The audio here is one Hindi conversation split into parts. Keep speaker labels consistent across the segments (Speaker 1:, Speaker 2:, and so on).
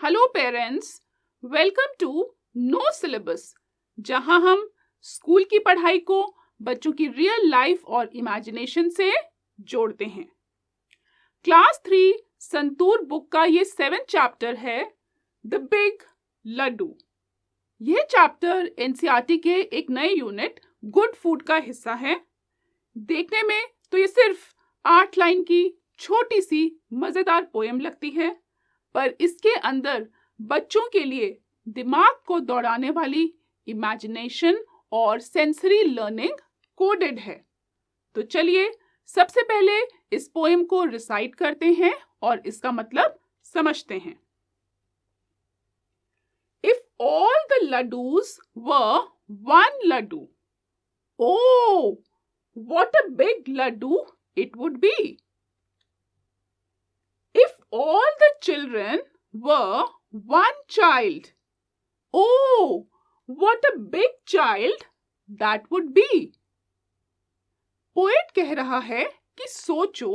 Speaker 1: Hello parents, welcome to no syllabus, जहां हम स्कूल की पढ़ाई को बच्चों की रियल लाइफ और इमेजिनेशन से जोड़ते हैं। क्लास 3 संतूर बुक का ये 7th चैप्टर है द बिग लड्डू। यह चैप्टर एनसीईआरटी के एक नए यूनिट गुड फूड का हिस्सा है। देखने में तो ये सिर्फ 8 लाइन की छोटी सी मजेदार पोएम लगती है, पर इसके अंदर बच्चों के लिए दिमाग को दौड़ाने वाली इमेजिनेशन और सेंसरी लर्निंग कोडेड है। तो चलिए सबसे पहले इस पोएम को रिसाइट करते हैं और इसका मतलब समझते हैं। If all the laddus were one laddu, oh, what a big laddu it would be. If all the children were one child, oh, what a big child that would be. Poet कह रहा है कि सोचो,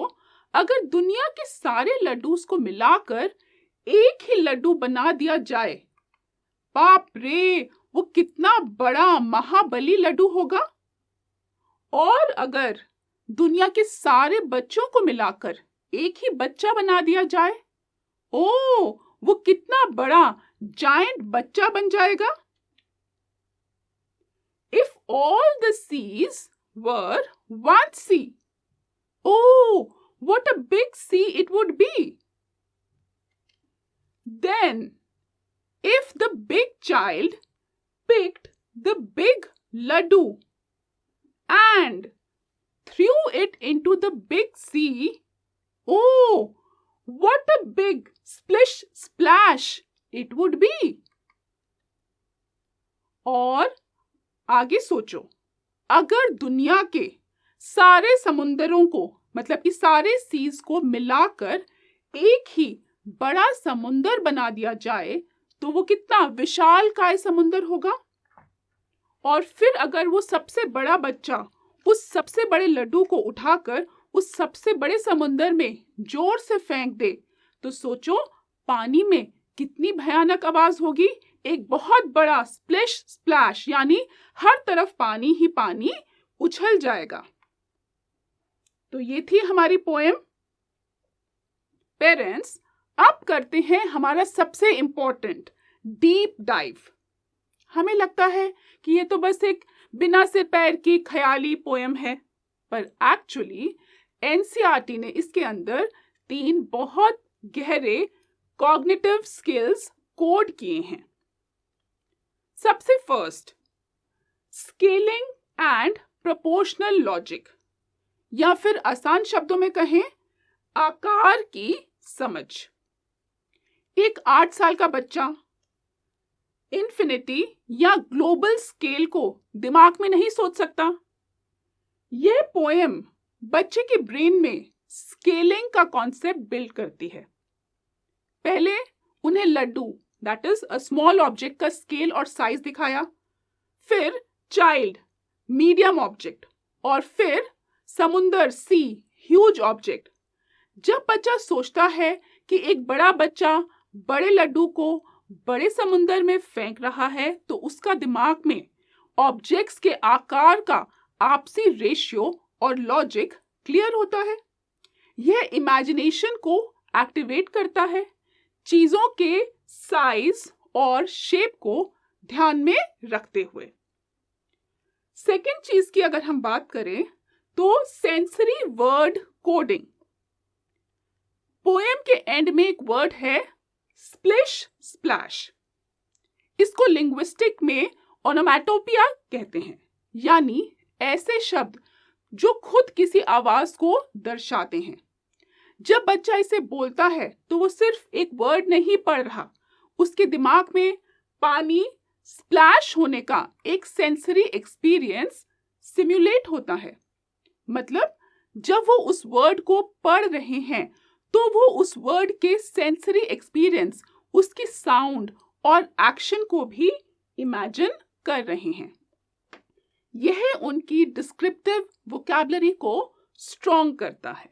Speaker 1: अगर दुनिया के सारे लड्डूस को मिलाकर एक ही लड्डू बना दिया जाए, बाप रे, वो कितना बड़ा महाबली लड्डू होगा। और अगर दुनिया के सारे बच्चों को मिलाकर एक ही बच्चा बना दिया जाए, ओ, वो कितना बड़ा जायंट बच्चा बन जाएगा। If all the seas were one sea, oh, what a big sea it would be. Then, if the big child picked the big laddu and threw it into the big sea, oh, what a big splish splash it would be. और आगे सोचो, अगर दुनिया के सारे समुंदरों को, मतलब कि सारे सीज को मिलाकर एक ही बड़ा समुंदर बना दिया जाए, तो वो कितना विशालकाय समुंदर होगा। और फिर अगर वो सबसे बड़ा बच्चा उस सबसे बड़े लड्डू को उठाकर उस सबसे बड़े समुंदर में जोर से फेंक दे, तो सोचो पानी में कितनी भयानक आवाज होगी। एक बहुत बड़ा स्प्लिश स्प्लैश, यानी हर तरफ पानी ही पानी उछल जाएगा। तो ये थी हमारी पोएम। पेरेंट्स, अब करते हैं हमारा सबसे इंपॉर्टेंट डीप डाइव। हमें लगता है कि ये तो बस एक बिना सिर पैर की ख्याली पोएम है, पर एक्चुअली एनसीईआरटी ने इसके अंदर 3 बहुत गहरे कॉग्निटिव स्किल्स कोड किए हैं। सबसे first, scaling and proportional logic, या फिर आसान शब्दों में कहें, आकार की समझ। एक 8 साल का बच्चा इन्फिनिटी या ग्लोबल स्केल को दिमाग में नहीं सोच सकता। यह पोएम बच्चे के ब्रेन में स्केलिंग का कॉन्सेप्ट बिल्ड करती है। पहले उन्हें laddu, that is a small object का स्केल और साइज दिखाया, फिर चाइल्ड, मीडियम ऑब्जेक्ट, और फिर समुंदर, सी, ह्यूज ऑब्जेक्ट। जब बच्चा सोचता है कि एक बड़ा बच्चा बड़े लड्डू को बड़े समुंदर में फेंक रहा है, तो उसका दिमाग में ऑब्जेक्ट्स के आकार का आपसी रेशियो और लॉजिक क्लियर होता है। यह इमेजिनेशन को एक्टिवेट करता है, चीजों के साइज और शेप को ध्यान में रखते हुए। सेकेंड चीज की अगर हम बात करें तो सेंसरी वर्ड कोडिंग। पोएम के एंड में एक वर्ड है स्प्लिश स्प्लैश। इसको लिंग्विस्टिक में ओनोमैटोपिया कहते हैं, यानी ऐसे शब्द जो खुद किसी आवाज को दर्शाते हैं। जब बच्चा इसे बोलता है तो वो सिर्फ एक वर्ड नहीं पढ़ रहा, उसके दिमाग में पानी स्प्लैश होने का एक सेंसरी एक्सपीरियंस सिमुलेट होता है। मतलब जब वो उस वर्ड को पढ़ रहे हैं तो वो उस वर्ड के सेंसरी एक्सपीरियंस, उसकी साउंड और एक्शन को भी इमेजिन कर रहे हैं। यह उनकी डिस्क्रिप्टिव वोकैबुलरी को स्ट्रॉन्ग करता है।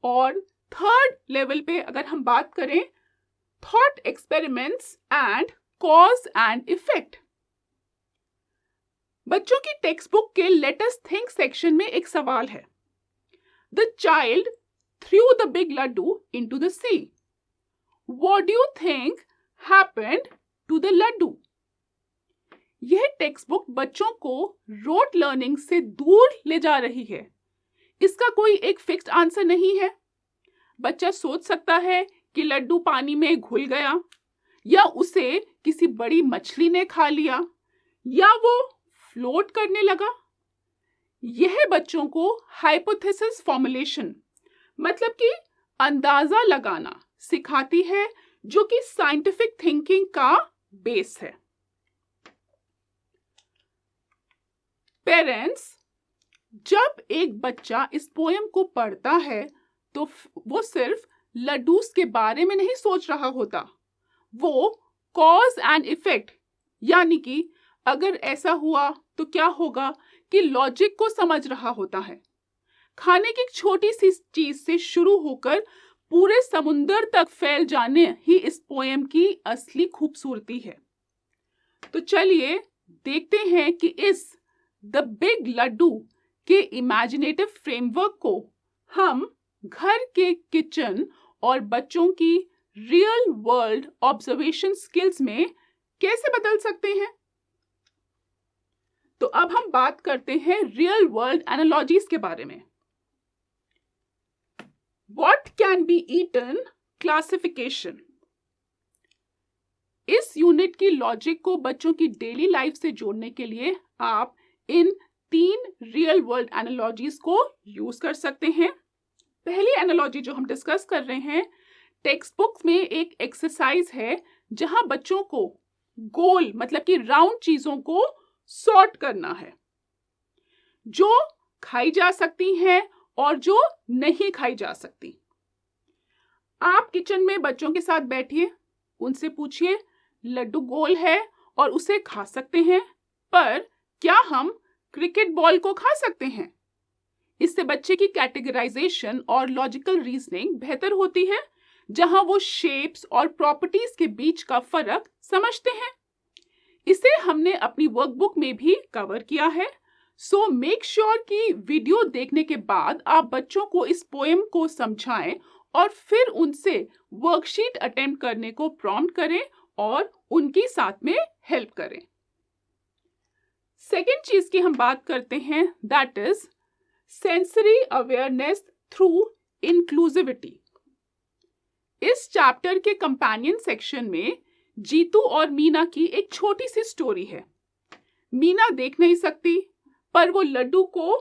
Speaker 1: और थर्ड लेवल पे अगर हम बात करें thought experiments and cause and effect. बच्चों की टेक्स्ट बुक के लेट अस थिंक सेक्शन में एक सवाल है, the child threw the big laddu into the sea, what do you think happened to the laddu? यह टेक्स्ट बुक बच्चों को रोट लर्निंग से दूर ले जा रही है। इसका कोई एक फिक्स्ड आंसर नहीं है। बच्चा सोच सकता है कि लड्डू पानी में घुल गया, या उसे किसी बड़ी मछली ने खा लिया, या वो फ्लोट करने लगा। यह बच्चों को हाइपोथेसिस फॉर्मुलेशन मतलब कि अंदाजा लगाना सिखाती है, जो कि साइंटिफिक थिंकिंग का बेस है। पेरेंट्स, जब एक बच्चा इस पोएम को पढ़ता है तो वो सिर्फ लड्डूस के बारे में नहीं सोच रहा होता, वो कॉज एंड इफेक्ट यानी कि अगर ऐसा हुआ तो क्या होगा कि लॉजिक को समझ रहा होता है। खाने की छोटी सी चीज से शुरू होकर पूरे समुंदर तक फैल जाने ही इस पोएम की असली खूबसूरती है। तो चलिए देखते हैं कि इस द बिग लड्डू के इमेजिनेटिव फ्रेमवर्क को हम घर के किचन और बच्चों की रियल वर्ल्ड ऑब्जर्वेशन स्किल्स में कैसे बदल सकते हैं। तो अब हम बात करते हैं रियल वर्ल्ड एनालॉजीज के बारे में। What can be eaten classification. इस यूनिट की लॉजिक को बच्चों की डेली लाइफ से जोड़ने के लिए आप इन 3 रियल वर्ल्ड एनालॉजीज को यूज कर सकते हैं। पहली एनालॉजी जो हम डिस्कस कर रहे हैं, टेक्स्ट बुक में एक एक्सरसाइज है जहां बच्चों को गोल मतलब कि राउंड चीजों को सॉर्ट करना है, जो खाई जा सकती हैं और जो नहीं खाई जा सकती। आप किचन में बच्चों के साथ बैठिए, उनसे पूछिए लड्डू गोल है और उसे खा सकते हैं, पर क्या हम क्रिकेट बॉल को खा सकते हैं? इससे बच्चे की कैटेगराइजेशन और लॉजिकल रीजनिंग बेहतर होती है, जहां वो शेप्स और प्रॉपर्टीज के बीच का फर्क समझते हैं। इसे हमने अपनी वर्कबुक में भी कवर किया है। सो मेक श्योर कि वीडियो देखने के बाद आप बच्चों को इस पोएम को समझाएं और फिर उनसे वर्कशीट अटेम्प्ट करने को प्रॉम्प्ट करें और उनकी साथ में हेल्प करें। सेकेंड चीज की हम बात करते हैं, that is sensory awareness through inclusivity. इस चैप्टर के कंपेनियन सेक्शन में जीतू और मीना की एक छोटी सी स्टोरी है। मीना देख नहीं सकती, पर वो लड्डू को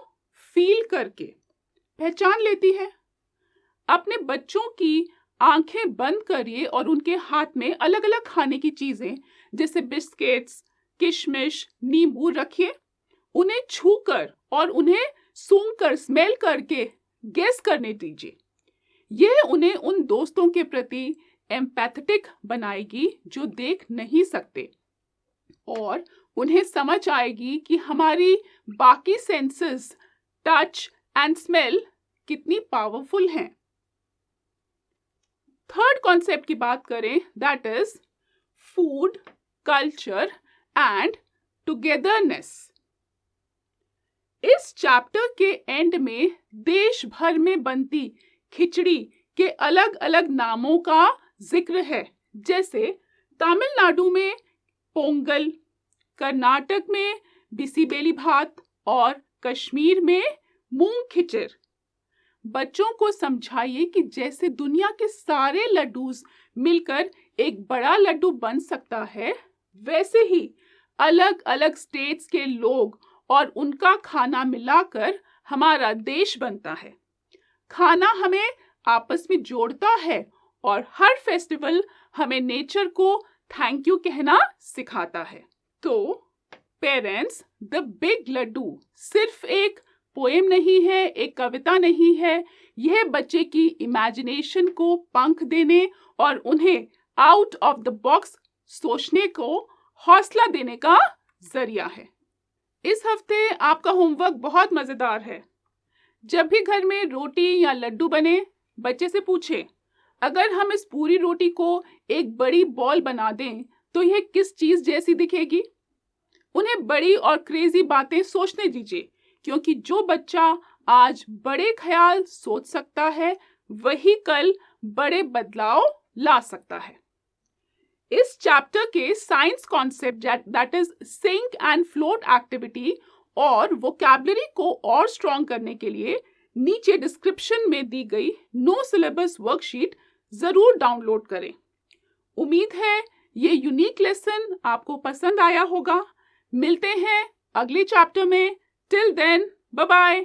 Speaker 1: फील करके पहचान लेती है। अपने बच्चों की आंखें बंद करिए और उनके हाथ में अलग अलग खाने की चीजें जैसे बिस्किट्स, किशमिश, नींबू रखिए। उन्हें छूकर और उन्हें सूंघकर स्मेल करके गेस करने दीजिए। यह उन्हें उन दोस्तों के प्रति एम्पैथेटिक बनाएगी जो देख नहीं सकते, और उन्हें समझ आएगी कि हमारी बाकी सेंसेस टच एंड स्मेल कितनी पावरफुल हैं। थर्ड कॉन्सेप्ट की बात करें, that is food, culture and togetherness. इस चैप्टर के एंड में देश भर में बनती खिचड़ी के अलग अलग नामों का जिक्र है, जैसे तमिलनाडु में पोंगल, कर्नाटक में बिसीबेली भात और कश्मीर में मूंग खिचड़। बच्चों को समझाइए कि जैसे दुनिया के सारे लड्डूस मिलकर एक बड़ा लड्डू बन सकता है, वैसे ही अलग अलग स्टेट्स के लोग और उनका खाना मिलाकर हमारा देश बनता है। खाना हमें आपस में जोड़ता है और हर फेस्टिवल हमें नेचर को थैंक यू कहना सिखाता है। तो पेरेंट्स, द बिग लड्डू सिर्फ एक पोएम नहीं है, एक कविता नहीं है। यह बच्चे की इमेजिनेशन को पंख देने और उन्हें आउट ऑफ द बॉक्स सोचने को हौसला देने का जरिया है। इस हफ्ते आपका होमवर्क बहुत मजेदार है। जब भी घर में रोटी या लड्डू बने, बच्चे से पूछे, अगर हम इस पूरी रोटी को एक बड़ी बॉल बना दें तो यह किस चीज जैसी दिखेगी? उन्हें बड़ी और क्रेजी बातें सोचने दीजिए, क्योंकि जो बच्चा आज बड़े ख्याल सोच सकता है वही कल बड़े बदलाव ला सकता है। इस चैप्टर के science concept that is sink and float activity और वोकैबुलरी को और स्ट्रॉन्ग करने के लिए नीचे डिस्क्रिप्शन में दी गई नो सिलेबस वर्कशीट जरूर डाउनलोड करें। उम्मीद है ये यूनिक लेसन आपको पसंद आया होगा। मिलते हैं अगले चैप्टर में। Till then, bye bye.